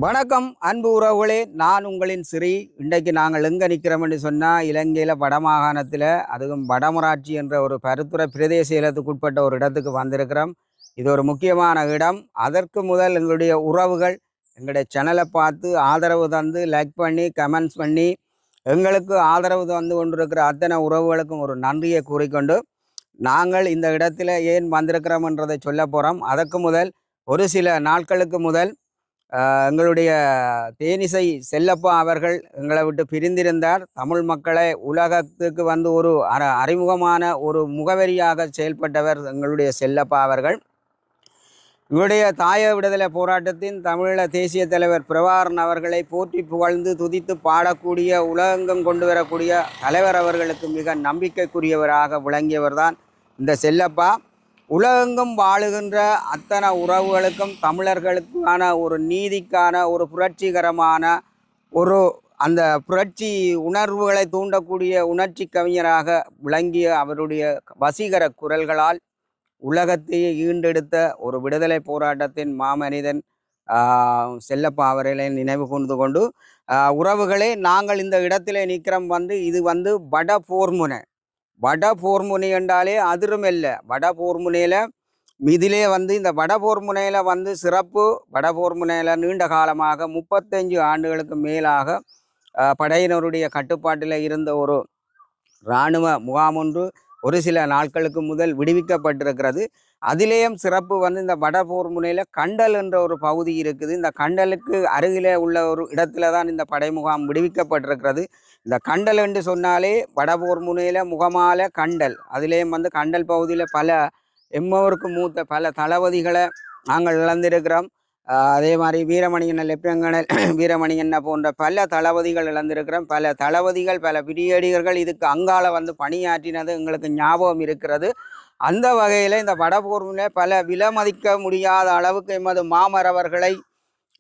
வணக்கம் அன்பு உறவுகளே, நான் உங்களின் சிறி. இன்றைக்கு நாங்கள் எங்கே நிற்கிறோம்னு சொன்னால், இலங்கையில் வடமாகாணத்தில், அதுவும் வடமராட்சி என்ற ஒரு பருத்துறை பிரதேச இலத்துக்குட்பட்ட ஒரு இடத்துக்கு வந்திருக்கிறோம். இது ஒரு முக்கியமான இடம். அதற்கு முதல் எங்களுடைய உறவுகள் எங்களுடைய சேனலை பார்த்து ஆதரவு தந்து லைக் பண்ணி கமெண்ட்ஸ் பண்ணி எங்களுக்கு ஆதரவு தந்து கொண்டிருக்கிற அத்தனை உறவுகளுக்கும் ஒரு நன்றியை கூறிக்கொண்டு, நாங்கள் இந்த இடத்துல ஏன் வந்திருக்கிறோம்ன்றதை சொல்ல போகிறோம். அதற்கு முதல் ஒரு சில நாட்களுக்கு முதல் எங்களுடைய தேனிசை செல்லப்பா அவர்கள் எங்களை விட்டு பிரிந்திருந்தார். தமிழ் மக்களை உலகத்துக்கு வந்து ஒரு அறிமுகமான ஒரு முகவரியாக செயல்பட்டவர் எங்களுடைய செல்லப்பா அவர்கள். எங்களுடைய தாய விடுதலை போராட்டத்தின் தமிழீழ தேசிய தலைவர் பிரபாகரன் அவர்களை போற்றி புகழ்ந்து துதித்து பாடக்கூடிய, உலகெங்கும் கொண்டு வரக்கூடிய தலைவர் அவர்களுக்கு மிக நம்பிக்கைக்குரியவராக விளங்கியவர் தான் இந்த செல்லப்பா. உலகெங்கும் வாழுகின்ற அத்தனை உறவுகளுக்கும் தமிழர்களுக்கான ஒரு நீதிக்கான ஒரு புரட்சிகரமான ஒரு அந்த புரட்சி உணர்வுகளை தூண்டக்கூடிய உணர்ச்சி கவிஞராக விளங்கிய அவருடைய வசீகர குரல்களால் உலகத்தையே ஈண்டெடுத்த ஒரு விடுதலை போராட்டத்தின் மாமனிதன் செல்லப்பா அவர்களை நினைவு கூர்ந்து கொண்டு, உறவுகளே, நாங்கள் இந்த இடத்திலே நிற்கிறோம். இது வட போர்முனை. வட போர்முனை என்றாலே அதிரும் இல்லை. வட போர்முனையில் இதிலே இந்த வட போர்முனையில் சிறப்பு. வட போர்முனையில் நீண்ட காலமாக 35 ஆண்டுகளுக்கு மேலாக படையினருடைய கட்டுப்பாட்டில் இருந்த ஒரு இராணுவ முகாம் ஒன்று ஒரு சில நாட்களுக்கு முதல் விடுவிக்கப்பட்டிருக்கிறது. அதிலேயும் சிறப்பு இந்த வட போர்முனையில் கண்டல் என்ற ஒரு பகுதி இருக்குது. இந்த கண்டலுக்கு அருகிலே உள்ள ஒரு இடத்துல தான் இந்த படை முகாம் விடுவிக்கப்பட்டிருக்கிறது. இந்த கண்டல் என்று சொன்னாலே வடபோர் முனையில் முகமால கண்டல். அதிலேயும் கண்டல் பகுதியில் பல எம்மவருக்கு மூத்த பல தளபதிகளை நாங்கள் இழந்திருக்கிறோம். அதே மாதிரி வீரமணியன் லெப்டினல் வீரமணியன் போன்ற பல தளபதிகள் இழந்திருக்கிறோம். பல தளபதிகள் பல பிரியடிகர்கள் இதுக்கு அங்கால பணியாற்றினது எங்களுக்கு ஞாபகம் இருக்கிறது. அந்த வகையில் இந்த வடபோர்முனை பல விலமதிக்க முடியாத அளவுக்கு எமது மாமரவர்களை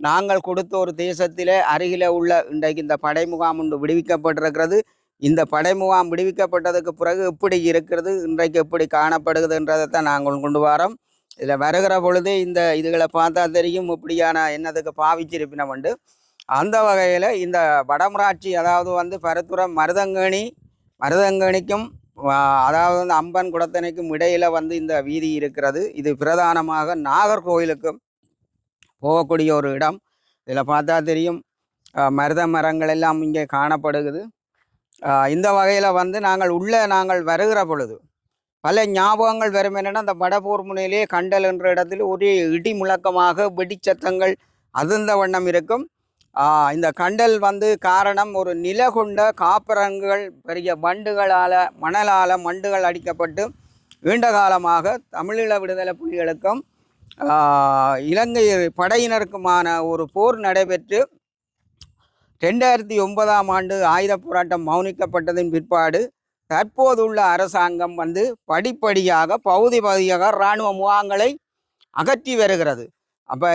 நாங்கள் கொடுத்த ஒரு தேசத்திலே அருகில உள்ள இன்றைக்கு இந்த படை முகாம் ஒன்று விடுவிக்கப்பட்டிருக்கிறது. இந்த படை முகாம் விடுவிக்கப்பட்டதுக்கு பிறகு எப்படி இருக்கிறது, இன்றைக்கு எப்படி காணப்படுகிறதுன்றதைத்தான் நாங்கள் கொண்டு வரோம். இதில் வருகிற பொழுது இந்த இதுகளை பார்த்தா தெரியும் இப்படியான என்னதுக்கு பாவிச்சிருப்பினம் உண்டு. அந்த வகையில் இந்த வடமராட்சி, அதாவது பருத்துரம் மருதங்கணிக்கும் அதாவது அம்பன் குடத்தனைக்கும் இடையில இந்த வீதி இருக்கிறது. இது பிரதானமாக நாகர்கோவிலுக்கும் போகக்கூடிய ஒரு இடம். இதில் பார்த்தா தெரியும் மருத மரங்கள் எல்லாம் இங்கே காணப்படுகிறது. இந்த வகையில் நாங்கள் வருகிற பொழுது பல ஞாபகங்கள் வரும். என்னென்னா, அந்த வடபோர் முனையிலே கண்டல் என்ற இடத்துல ஒரே இடி முழக்கமாக வெடிச்சத்தங்கள் அதிர்ந்த வண்ணம் இருக்கும். இந்த கண்டல் காரணம் ஒரு நில கொண்ட காப்பரங்குகள் பெரிய மண்டுகள் அடிக்கப்பட்டு நீண்ட காலமாக தமிழீழ விடுதலை புலிகளுக்கும் இலங்கை படையினருக்குமான ஒரு போர் நடைபெற்று 2009ஆம் ஆண்டு ஆயுத போராட்டம் மௌனிக்கப்பட்டதின் பிற்பாடு தற்போதுள்ள அரசாங்கம் படிப்படியாக பகுதியாக இராணுவ முகாம்களை அகற்றி வருகிறது. அப்போ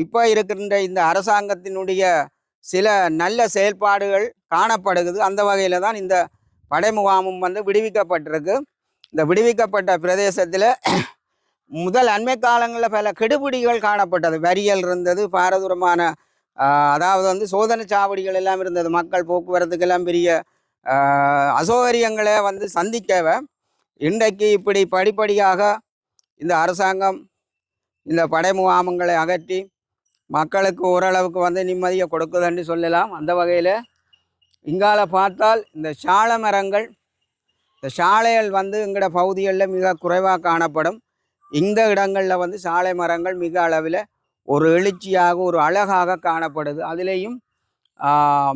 இப்போ இருக்கின்ற இந்த அரசாங்கத்தினுடைய சில நல்ல செயல்பாடுகள் காணப்படுகிறது. அந்த வகையில் தான் இந்த படை முகாமும் விடுவிக்கப்பட்டிருக்கு. இந்த விடுவிக்கப்பட்ட பிரதேசத்தில் முதல் அண்மை காலங்களில் பல கெடுபிடிகள் காணப்பட்டது. வரியல் இருந்தது, பாரதூரமான அதாவது சோதனை சாவடிகள் எல்லாம் இருந்தது. மக்கள் போக்குவரத்துக்கெல்லாம் பெரிய அசௌகரியங்களை சந்திக்கவ இன்றைக்கு இப்படி படிப்படியாக இந்த அரசாங்கம் இந்த படை முகாம்களை அகற்றி மக்களுக்கு ஓரளவுக்கு நிம்மதியை கொடுக்குதுன்னு சொல்லலாம். அந்த வகையில் இங்கால பார்த்தால் இந்த சாலை மரங்கள், இந்த சாலைகள் எங்களோட பகுதிகளில் மிக குறைவாக காணப்படும். இந்த இடங்களில் சாலை மரங்கள் மிக அளவில் ஒரு எழுச்சியாக ஒரு அழகாக காணப்படுது. அதுலேயும்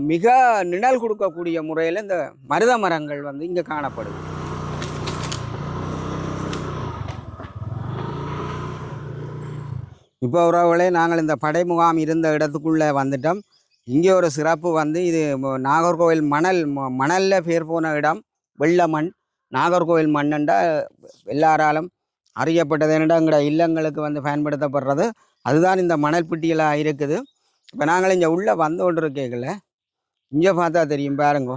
மிக நிழல் கொடுக்கக்கூடிய முறையில் இந்த மருத மரங்கள் இங்கே காணப்படுது. இப்போ உறவுகளே, நாங்கள் இந்த படை முகாம் இருந்த இடத்துக்குள்ளே வந்துட்டோம். இங்கே ஒரு சிறப்பு இது நாகர்கோவில் மணலில் பேர் போன இடம். வெள்ள மண், நாகர்கோவில் மண்ணுண்டா எல்லாராலும் அறியப்பட்டது. என்னடா எங்களோட இல்லங்களுக்கு பயன்படுத்தப்படுறது அதுதான் இந்த மணல் பெட்டியெல்லாம் இருக்குது. இப்போ நாங்கள் இங்கே உள்ளே வந்து கொண்டு கேட்கல, இங்கே பார்த்தா தெரியும் பாருங்க.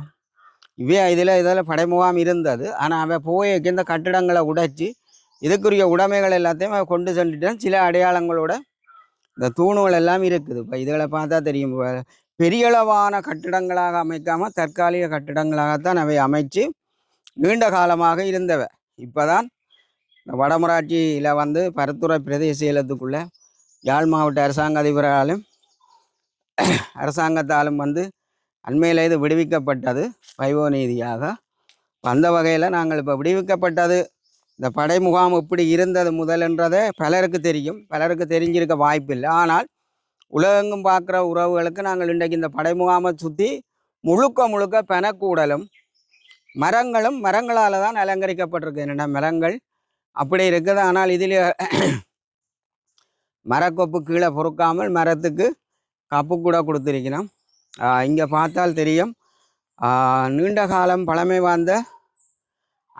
இதில் படை முகாம் இருந்தது. ஆனால் அவன் போய்க்கு இந்த கட்டிடங்களை உடைச்சி இதுக்குரிய உடைமைகள் எல்லாத்தையும் கொண்டு சென்றுட்டேன். சில அடையாளங்களோட இந்த தூணுகள் எல்லாம் இருக்குது. இப்போ இதுகளை பார்த்தா தெரியும். பெரிய அளவான கட்டிடங்களாக அமைக்காமல் தற்காலிக கட்டிடங்களாகத்தான் அவை அமைச்சு நீண்ட காலமாக இருந்தவை. இப்போ தான் இந்த வடமராட்சியில் வந்து பருத்துறை பிரதேச செயலகத்துக்குள்ள யாழ் மாவட்ட அரசாங்கத்தாலும் வந்து அண்மையில் இது விடுவிக்கப்பட்டது வைபவ நீதியாக. அந்த வகையில் நாங்கள் இப்போ விடுவிக்கப்பட்டது இந்த படை முகாம் இப்படி இருந்தது முதல்ன்றதே பலருக்கு தெரியும், பலருக்கு தெரிஞ்சிருக்க வாய்ப்பில்லை. ஆனால் உலகெங்கும் பார்க்குற உறவுகளுக்கு நாங்கள் இன்றைக்கு இந்த படை முகாமை சுற்றி முழுக்க முழுக்க பெனக்கூடலும் மரங்களால் தான் அலங்கரிக்கப்பட்டிருக்கு. என்னென்ன மரங்கள் அப்படி இருக்குது. ஆனால் இதில் மரக்கொப்பு கீழே பொறுக்காமல் மரத்துக்கு கப்பு கூட கொடுத்துருக்கணும். இங்கே பார்த்தால் தெரியும், நீண்ட காலம் பழமை வாய்ந்த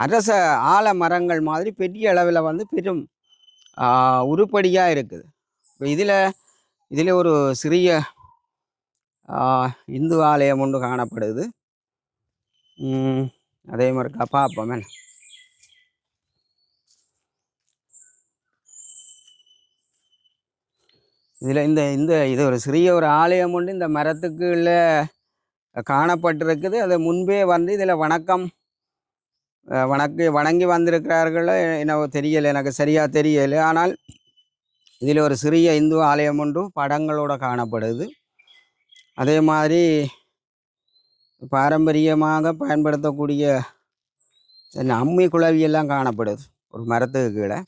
அரச ஆல மரங்கள் மாதிரி பெரிய அளவில் வந்து பெரும் உருப்படியாக இருக்குது. இப்போ இதில் ஒரு சிறிய இந்து ஆலயம் ஒன்று காணப்படுது. அதே மாதிரி பார்ப்போமே. இதில் இது ஒரு சிறிய ஒரு ஆலயம் ஒன்று இந்த மரத்துக்குள்ள காணப்பட்டிருக்குது. அது முன்பே வந்து இதில் வணங்கி வந்திருக்கிறார்களோ என்னவோ தெரியலை, எனக்கு சரியாக தெரியலை. ஆனால் இதில் ஒரு சிறிய இந்து ஆலயம் ஒன்று படங்களோடு காணப்படுது. அதே மாதிரி பாரம்பரியமாக பயன்படுத்தக்கூடிய அம்மி குழவியெல்லாம் காணப்படுது ஒரு மரத்துக்கு கீழே.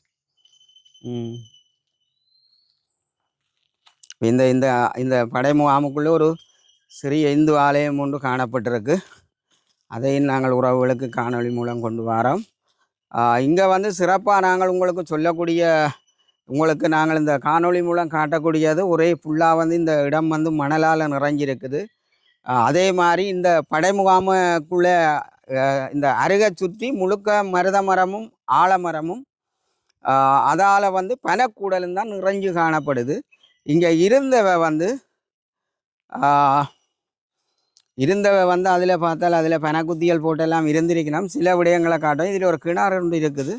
இந்த இந்த இந்த படை முகாமுக்குள்ளே ஒரு சிறிய இந்து ஆலயம் ஒன்று காணப்பட்டிருக்கு. அதையும் நாங்கள் உறவுகளுக்கு காணொளி மூலம் கொண்டு வரோம். இங்கே வந்து சிறப்பாக நாங்கள் உங்களுக்கு நாங்கள் இந்த காணொளி மூலம் காட்டக்கூடியது ஒரே ஃபுல்லாக வந்து இந்த இடம் வந்து மணலால் நிறைஞ்சிருக்குது. அதே மாதிரி இந்த படை முகாமுக்குள்ளே இந்த அருகை சுற்றி முழுக்க மருத மரமும் ஆலமரமும் அதால் வந்து பனக்கூடலும் தான் நிறைஞ்சு காணப்படுது. இங்கே இருந்தவை வந்து அதில் பார்த்தால் அதில் பனக்குத்தியல் போட்டெல்லாம் இருந்திருக்கணும். சில விடயங்களை காட்டும். இதில் ஒரு கிணறு ஒன்று இருக்குது,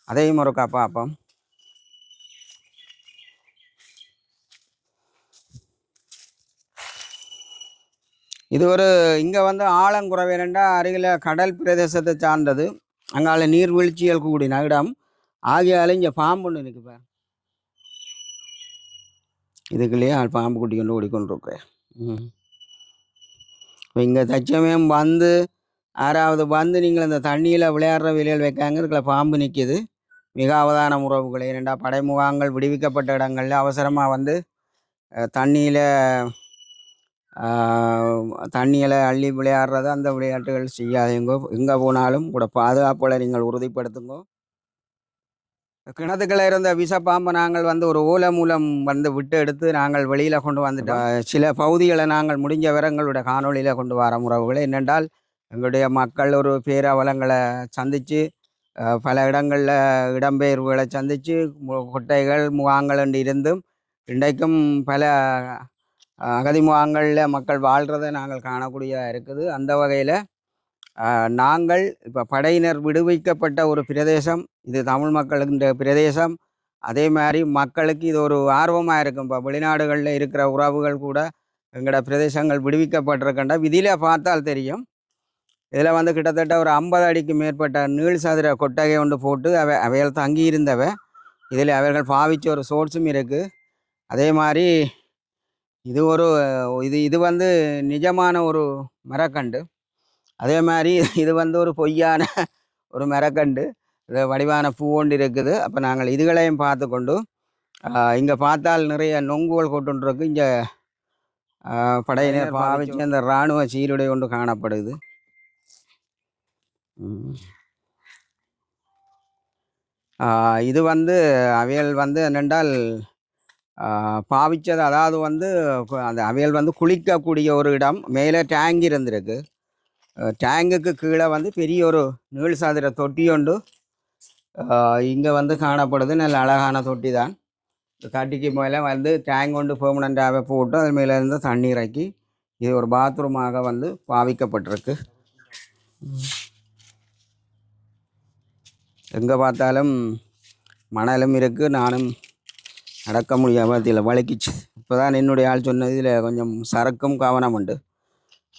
அதையும் ஒருக்கா பார்ப்போம். இது ஒரு இங்கே வந்து ஆழங்குறவேண்டா அருகில் கடல் பிரதேசத்தை சார்ந்தது. அங்கால நீர்வீழ்ச்சிகள் கூடின இடம் ஆகியால இங்கே பாம்பு ஒன்று இருக்கு பார். இதுக்குள்ளேயே பாம்பு குட்டி கொண்டு ஓடிக்கொண்டிருக்கிறேன். இப்போ இங்கே தச்சமயம் வந்து யாராவது வந்து நீங்கள் இந்த தண்ணியில் விளையாடுற வேலைகள் வைக்காங்க, இதுக்குள்ள பாம்பு நிற்கிது. மிக அவதான உறவுகளை இரண்டா படை முகாம்கள் விடுவிக்கப்பட்ட இடங்களில் அவசரமாக வந்து தண்ணியில் அள்ளி விளையாடுறது அந்த விளையாட்டுகள் செய்யாதீங்கோ. எங்கே போனாலும் கூட பாதுகாப்புகளை நீங்கள் உறுதிப்படுத்துங்கோ. கிணத்துக்களை இருந்த விஷப்பாம்பை நாங்கள் வந்து ஒரு ஓலை மூலம் வந்து விட்டு எடுத்து நாங்கள் வெளியில் கொண்டு வந்துட்டோம். சில பகுதிகளை நாங்கள் முடிஞ்ச விவரங்களுடைய காணொலியில் கொண்டு வர உறவுகளை. என்னென்றால் எங்களுடைய மக்கள் ஒரு பேரவலங்களை சந்தித்து பல இடங்களில் இடம்பெயர்வுகளை சந்தித்து கொட்டைகள் முகாங்கள் என்று இருந்தும் இன்றைக்கும் பல அகதி முகாங்களில் மக்கள் வாழ்கிறத நாங்கள் காணக்கூடியதாக இருக்குது. அந்த வகையில் நாங்கள் இப்போ படையினர் விடுவிக்கப்பட்ட ஒரு பிரதேசம் இது, தமிழ் மக்களுக்கு பிரதேசம். அதே மாதிரி மக்களுக்கு இது ஒரு ஆர்வமாக இருக்கும். இப்போ வெளிநாடுகளில் இருக்கிற உறவுகள் கூட எங்களோட பிரதேசங்கள் விடுவிக்கப்பட்டிருக்கின்ற இதில் பார்த்தால் தெரியும். இதில் வந்து கிட்டத்தட்ட ஒரு 50 அடிக்கு மேற்பட்ட நீள் சதுர கொட்டகை ஒன்று போட்டு அவைகள் தங்கியிருந்தவ. இதில் அவர்கள் பாவித்த ஒரு சோர்ஸும் இருக்குது. அதே மாதிரி இது வந்து நிஜமான ஒரு மரக்கண்டு. அதே மாதிரி இது வந்து ஒரு பொய்யான ஒரு மரக்கண்டு. இது வடிவான பூ ஒன்று இருக்குது. அப்போ நாங்கள் இதுகளையும் பார்த்து கொண்டு இங்கே பார்த்தால் நிறைய நொங்குகள் கொட்டுருக்கு. இங்கே படையினர் பாவிச்சு அந்த இராணுவ சீருடை ஒன்று காணப்படுது. இது வந்து அவைகள் வந்து என்னென்றால் பாவிச்சது, அதாவது வந்து அந்த அவைகள் வந்து குளிக்கக்கூடிய ஒரு இடம். மேலே டேங்க் இருந்திருக்கு. டேங்குக்கு கீழே வந்து பெரிய ஒரு நீள் சாதிர தொட்டி ஒன்று இங்கே வந்து காணப்படுது. நல்ல அழகான தொட்டி தான். தொட்டிக்கு மேலே வந்து டேங்க் ஒன்று பெர்மனண்ட்டாகவே போட்டு அது மேலே இருந்து தண்ணி இறக்கி இது ஒரு பாத்ரூமாக வந்து பாவிக்கப்பட்டிருக்கு. எங்கே பார்த்தாலும் மணலும் இருக்குது. நானும் நடக்க முடியாமல் இதில் வலிக்கிச்சு. இப்போ தான் என்னுடைய ஆள் சொன்னது இதில் கொஞ்சம் சரக்கும் கவனம் உண்டு.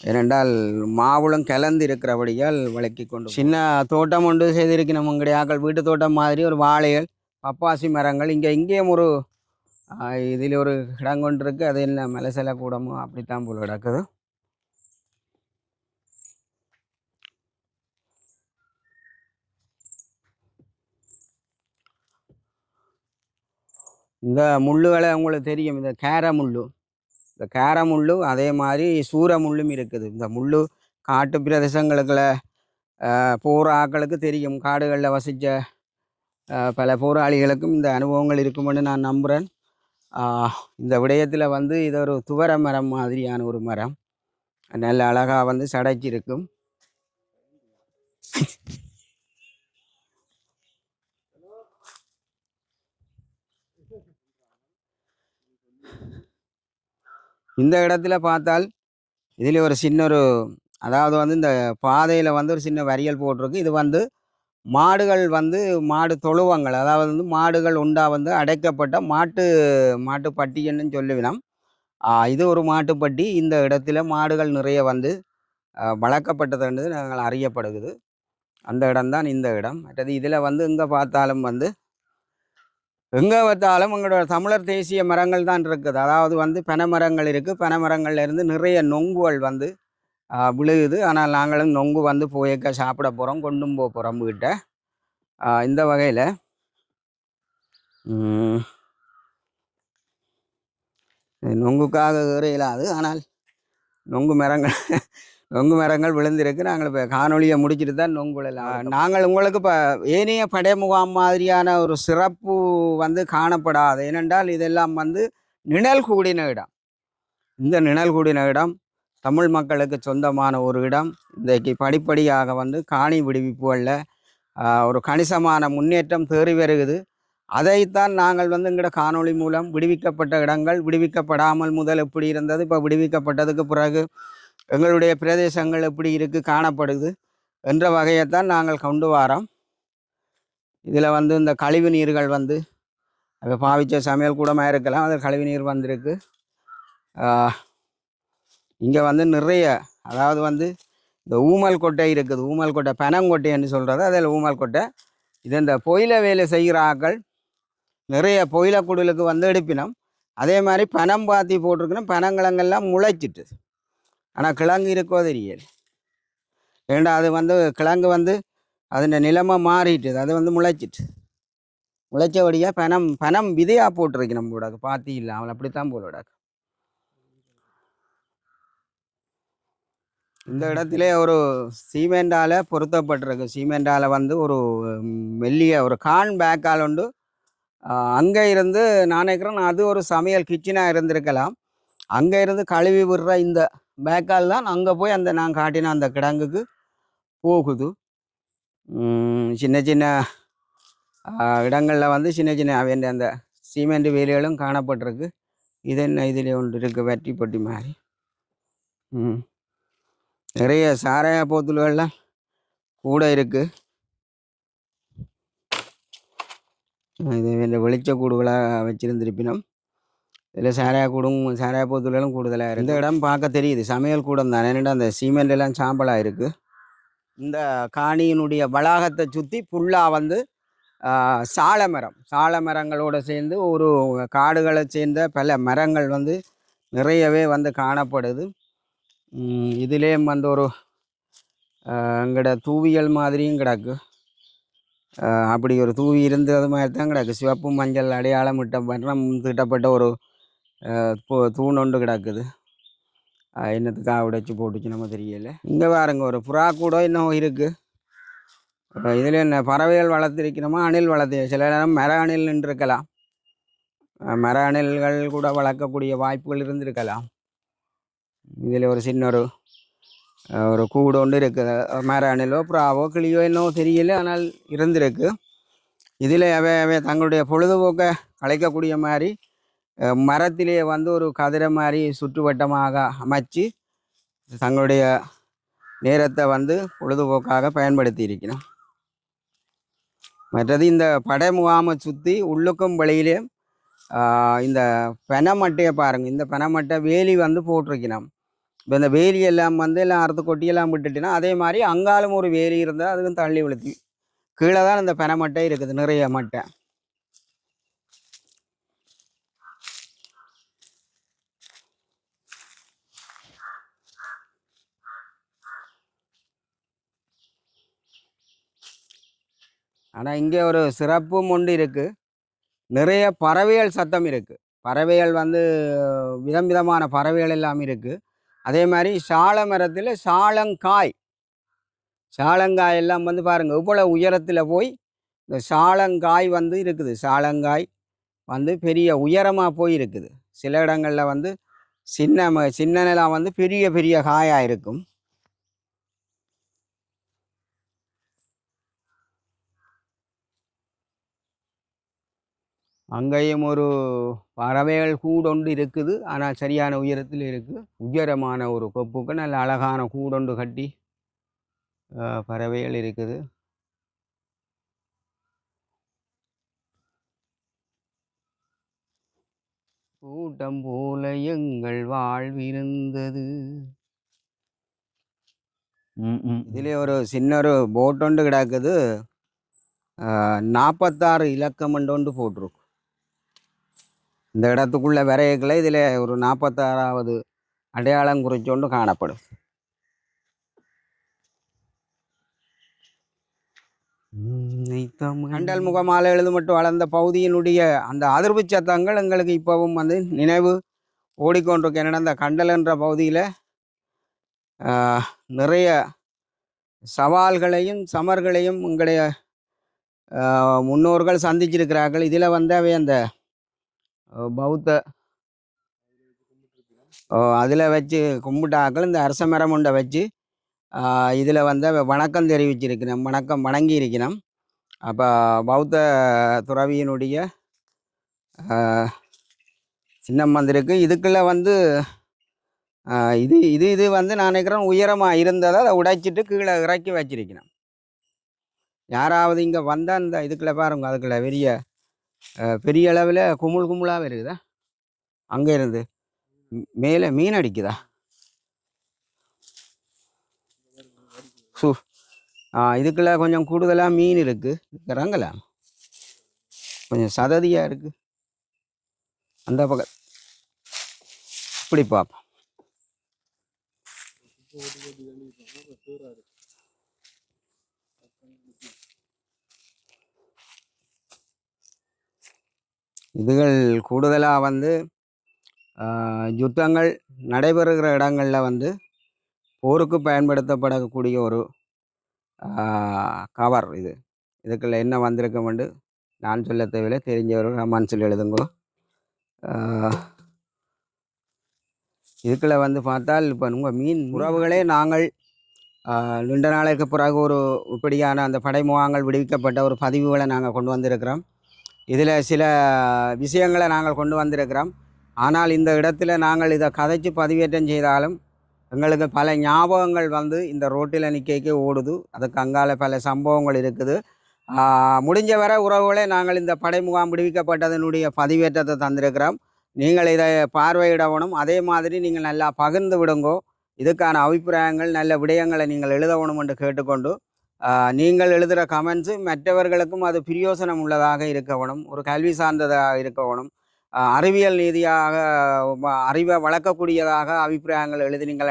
ஏனென்றால் மாவுளும் கலந்து இருக்கிறபடியால் வழக்கி கொண்டு சின்ன தோட்டம் ஒன்று செய்திருக்கணும். உங்களுடைய ஆக்கள் வீட்டு தோட்டம் மாதிரி ஒரு வாழைகள் பப்பாசி மரங்கள் இங்கேயும் ஒரு இதில் ஒரு இடம் கொண்டு இருக்குது. அது என்ன மலசல கூடமோ அப்படித்தான் போல் கிடக்குது. இந்த முள்ளுகளை உங்களுக்கு தெரியும், இந்த கேர முள்ளு. இந்த கேர முள்ளு அதே மாதிரி சூர முள்ளும் இருக்குது. இந்த முள்ளு காட்டு பிரதேசங்களுக்குள்ள போகிற ஆக்களுக்கு தெரியும். காடுகளில் வசித்த பல போராளிகளுக்கும் இந்த அனுபவங்கள் இருக்குமென்னு நான் நம்புகிறேன். இந்த விடயத்தில் வந்து இது ஒரு துவர மரம் மாதிரியான ஒரு மரம். நல்ல அழகாக வந்து சடைச்சிருக்கும். இந்த இடத்துல பார்த்தால் இதில் ஒரு சின்ன ஒரு அதாவது வந்து இந்த பாதையில் வந்து ஒரு சின்ன வரியல் போட்டிருக்கு. இது வந்து மாடுகள் வந்து மாடு தொழுவங்கள், அதாவது வந்து மாடுகள் உண்டா வந்து அடைக்கப்பட்ட மாட்டுப்பட்டின்னு சொல்லுவினோம். இது ஒரு மாட்டுப்பட்டி. இந்த இடத்துல மாடுகள் நிறைய வந்து வளர்க்கப்பட்டதுன்றது நாங்கள் அறியப்படுகிறது. அந்த இடம்தான் இந்த இடம். மற்றது இதில் வந்து எங்கே பார்த்தாலும் வந்து எங்கே பார்த்தாலும் எங்களோட தமிழர் தேசிய மரங்கள் தான் இருக்குது. அதாவது வந்து பனைமரங்கள் இருக்குது. பனைமரங்கள்லேருந்து நிறைய நொங்குகள் வந்து விழுகுது. ஆனால் நாங்களும் நொங்கு வந்து போயக்க சாப்பிட போகிறோம், கொண்டும் போக போகிறோம் வீட்டை. இந்த வகையில் நொங்குக்காக வேறு இல்லாது, ஆனால் நொங்கு மரங்கள் விழுந்திருக்கு. நாங்கள் இப்போ காணொலியை முடிச்சுட்டு தான் நொங்குலாம் நாங்கள் உங்களுக்கு இப்போ ஏனைய படை முகாம் மாதிரியான ஒரு சிறப்பு வந்து காணப்படாது. ஏனென்றால் இதெல்லாம் வந்து நிழல் கூடின இடம். இந்த நிழல் கூடின இடம் தமிழ் மக்களுக்கு சொந்தமான ஒரு இடம். இன்றைக்கு படிப்படியாக வந்து காணி விடுவிப்புகளில் ஒரு கணிசமான முன்னேற்றம் தேறி வருகிறது. அதைத்தான் நாங்கள் வந்து எங்களோட காணொளி மூலம் விடுவிக்கப்பட்ட இடங்கள், விடுவிக்கப்படாமல் முதல் எப்படி இருந்தது, இப்போ விடுவிக்கப்பட்டதுக்கு பிறகு எங்களுடைய பிரதேசங்கள் எப்படி இருக்குது காணப்படுது என்ற வகையைத்தான் நாங்கள் கொண்டு வரோம். இதில் வந்து இந்த கழிவு நீர்கள் வந்து பாவிச்ச சமையல் கூடமாக இருக்கலாம், அது கழிவு நீர் வந்திருக்கு. இங்கே வந்து நிறைய அதாவது வந்து இந்த ஊமல் கொட்டை இருக்குது. ஊமல் கொட்டை பனங்கொட்டைன்னு சொல்கிறது. அதில் ஊமல் கொட்டை இது இந்த பொயில வேலை செய்கிற ஆக்கள் நிறைய பொயில குடலுக்கு வந்து எடுப்பினோம். அதே மாதிரி பனம் பாத்தி போட்டிருக்கணும். பனங்கிழங்கெல்லாம் முளைச்சிட்டு, ஆனால் கிழங்கு இருக்கோ தெரியல. ஏண்டா அது வந்து கிழங்கு வந்து அதோட நிலைமை மாறிட்டுது. அது வந்து முளைச்சபடியாக பனம் விதையாக போட்டிருக்கணும் போடாது. பாத்தி இல்லை அவள் அப்படித்தான் போடாது. இந்த இடத்துல ஒரு சீமெண்டால் பொருத்தப்பட்டிருக்கு. சீமெண்டால் வந்து ஒரு மெல்லிய ஒரு கான் பேக்கால் உண்டு. அங்கே இருந்து நான் நினைக்கிறேன் அது ஒரு சமையல் கிச்சனாக இருந்திருக்கலாம். அங்கே இருந்து கழுவி விடுற இந்த பேக்கால் தான் அங்கே போய் அந்த நான் காட்டின அந்த கிடங்குக்கு போகுது. சின்ன சின்ன இடங்களில் வந்து சின்ன சின்ன அவன் அந்த சிமெண்ட் வேலைகளும் காணப்பட்டிருக்கு. இது என்ன இதில் ஒன்று இருக்குது, வெட்டி பொட்டி மாதிரி. நிறைய சாராய போத்தல்கள்லாம் கூட இருக்குது. இது இந்த வெளிச்ச கூடுகளாக வச்சிருந்திருப்பினும் இதில் சாராய போத்தல்களும் கூடுதலாக இருக்குது. இந்த இடம் பார்க்க தெரியுது சமையல் கூடம் தான். ஏன்னா அந்த சிமெண்ட் எல்லாம் சாம்பலாக இருக்குது. இந்த காணியினுடைய வளாகத்தை சுற்றி ஃபுல்லாக வந்து சால மரங்களோடு சேர்ந்து ஒரு காடுகளை சேர்ந்த பல மரங்கள் வந்து நிறையவே வந்து காணப்படுது. இதுலேயும் வந்து ஒரு எங்கட தூவியல் மாதிரியும் கிடக்கு. அப்படி ஒரு தூவி இருந்தது மாதிரி தான் கிடக்கு. சிவப்பு மஞ்சள் அடையாளம் திட்டப்பட்ட ஒரு தூண் ஒன்று கிடக்குது. என்னத்துக்காக உடைச்சி போட்டுச்சு நம்ம தெரியல. இங்கே பாருங்க ஒரு புறா கூட இன்னும் இருக்குது. இதில் என்ன பறவைகள் வளர்த்துருக்கணுமா, அணில் வளர்த்து சில நேரம் மர அணில் நின்றுருக்கலாம். மர அணில்கள் கூட வளர்க்கக்கூடிய வாய்ப்புகள் இருந்திருக்கலாம். இதில் ஒரு சின்ன ஒரு கூடு ஒன்று இருக்குது. மர அணிலோ புறாவோ கிளியோ என்னவோ தெரியல, ஆனால் இருந்திருக்கு. இதில் அவை தங்களுடைய பொழுதுபோக்கை கலைக்கக்கூடிய மாதிரி மரத்திலே வந்து ஒரு கதிரை மாதிரி சுற்றுவட்டமாக அமைச்சு தங்களுடைய நேரத்தை வந்து பொழுதுபோக்காக பயன்படுத்தி இருக்கணும். மற்றது இந்த படை முகாமை சுற்றி உள்ளுக்கும் வெளியிலே இந்த பெனமட்டையை பாருங்கள், இந்த பெனமட்டை வேலி வந்து போட்டிருக்கணும். இப்போ இந்த வேலி எல்லாம் வந்து எல்லாம் அறுத்து கொட்டியெல்லாம் விட்டுட்டுனா அதே மாதிரி அங்காலும் ஒரு வேலி இருந்தால் அதுக்கும் தள்ளி விழுத்தி கீழே தான் இந்த பெனமட்டை இருக்குது, நிறைய மட்டை. ஆனால் இங்கே ஒரு சிறப்பும் ஒன்று இருக்குது, நிறைய பறவைகள் சத்தம் இருக்குது. பறவைகள் வந்து விதம் விதமான பறவைகள் எல்லாம் இருக்குது. அதே மாதிரி சால மரத்தில் சாலங்காய் எல்லாம் வந்து பாருங்கள் இவ்வளோ உயரத்தில் போய் இந்த சாலங்காய் வந்து இருக்குது. சாலங்காய் வந்து பெரிய உயரமாக போய் இருக்குது. சில இடங்களில் வந்து சின்ன நிலம் வந்து பெரிய பெரிய காயாக இருக்கும். அங்கேயும் ஒரு பறவைகள் கூடொண்டு இருக்குது, ஆனால் சரியான உயரத்தில் இருக்குது. உயரமான ஒரு கொப்புக்கு நல்ல அழகான கூடொண்டு கட்டி பறவைகள் இருக்குது. கூட்டம் போல எங்கள் வாழ்விருந்தது. இதிலே ஒரு சின்ன ஒரு போட் ஒன்று கிடக்குது, 46 இலக்கம் ஒன்று போட்டிருக்கும். இந்த இடத்துக்குள்ள வரையக்கில் இதில் ஒரு 46வது அடையாளம் குறிச்சொண்டு காணப்படும். கண்டல் முகமாலை எழுது மட்டும் வளர்ந்த பகுதியினுடைய அந்த அதிர்வு சத்தங்கள் எங்களுக்கு இப்போவும் வந்து நினைவு ஓடிக்கொண்டிருக்கு. என்னென்னா அந்த கண்டல் என்ற பகுதியில் நிறைய சவால்களையும் சமர்களையும் எங்களுடைய முன்னோர்கள் சந்திச்சிருக்கிறார்கள். இதில் வந்து அவை அந்த பௌத்த அதில் வச்சு கும்பிட்டாக்கள் இந்த அரச மரம் ஒன்றை வச்சு இதில் வந்து வணக்கம் தெரிவிச்சிருக்கணும், வணக்கம் வணங்கி இருக்கணும். அப்போ பௌத்த துறவியினுடைய சின்னம் வந்திருக்கு. இதுக்குள்ள வந்து இது இது இது வந்து நான் நினைக்கிறேன் உயரமாக இருந்ததை அதை உடைச்சிட்டு கீழே இறக்கி வச்சிருக்கணும். யாராவது இங்கே வந்தால் இந்த இதுக்குள்ள பாருங்க, அதுக்குள்ள பெரிய அளவில் குமுளாக இருக்குதா, அங்கே இருந்து மேலே மீன் அடிக்குதா. இதுக்குள்ள கொஞ்சம் கூடுதலாக மீன் இருக்குது, இறங்கலாம். கொஞ்சம் சததியாக இருக்குது. அந்த பக்கம் இப்படி பார்ப்போம். இதுகள் கூடுதலாக வந்து யுத்தங்கள் நடைபெறுகிற இடங்களில் வந்து போருக்கு பயன்படுத்தப்படக்கூடிய ஒரு கவர். இதுக்குள்ள என்ன வந்திருக்கமெண்டு நான் சொல்ல தேவையில்லை, தெரிஞ்சவர்கள் மனசில் எழுதுங்கோ. இதுக்குள்ள வந்து பார்த்தால் இப்போ உங்கள் மீன் உறவுகளே, நாங்கள் நீண்ட நாளைக்கு பிறகு ஒரு இப்படியான அந்த படை முகாங்கள் விடுவிக்கப்பட்ட ஒரு பதிவுகளை நாங்கள் கொண்டு வந்திருக்கிறோம். இதில் சில விஷயங்களை நாங்கள் கொண்டு வந்திருக்கிறோம். ஆனால் இந்த இடத்துல நாங்கள் இதை கதைச்சு பதிவேற்றம் செய்தாலும் எங்களுக்கு பல ஞாபகங்கள் வந்து இந்த ரோட்டில் நிற்க ஓடுது. அதுக்கு அங்கால பல சம்பவங்கள் இருக்குது. முடிஞ்ச வர உறவுகளே, நாங்கள் இந்த படை முகாம் விடுவிக்கப்பட்டதனுடைய பதிவேற்றத்தை தந்திருக்கிறோம். நீங்கள் இதை பார்வையிடணும். அதே மாதிரி நீங்கள் நல்லா பகிர்ந்து விடுங்கோ. இதுக்கான அபிப்பிராயங்கள் நல்ல விடயங்களை நீங்கள் எழுதணும் என்று கேட்டுக்கொண்டு, நீங்கள் எழுதுகிற கமெண்ட்ஸு மற்றவர்களுக்கும் அது பிரயோசனம் உள்ளதாக இருக்கணும், ஒரு கல்வி சார்ந்ததாக இருக்கணும், அறிவியல் ரீதியாக அறிவை வளர்க்கக்கூடியதாக அபிப்பிராயங்கள் எழுதினீங்கள்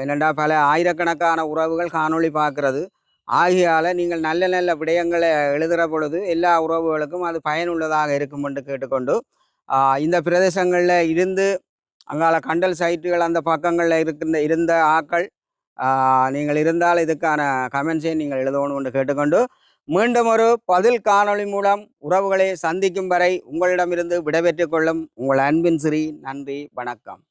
என்னென்னா பல ஆயிரக்கணக்கான உறவுகள் காணொளி பார்க்கறது ஆகியால் நீங்கள் நல்ல நல்ல விடயங்களை எழுதுகிற பொழுது எல்லா உறவுகளுக்கும் அது பயனுள்ளதாக இருக்கும் என்று கேட்டுக்கொண்டு, இந்த பிரதேசங்களில் இருந்து அங்கால கண்டல் சைட்டுகள் அந்த பக்கங்களில் இருந்த ஆக்கள் நீங்கள் இருந்தால் இதுக்கான கமெண்ட்ஸை நீங்கள் எழுதணும் என்று கேட்டுக்கொண்டு, மீண்டும் ஒரு பதில் காணொளி மூலம் உறவுகளை சந்திக்கும் வரை உங்களிடமிருந்து விடைபெற்றுக் கொள்ளும் உங்கள் அன்பின் சிறி. நன்றி, வணக்கம்.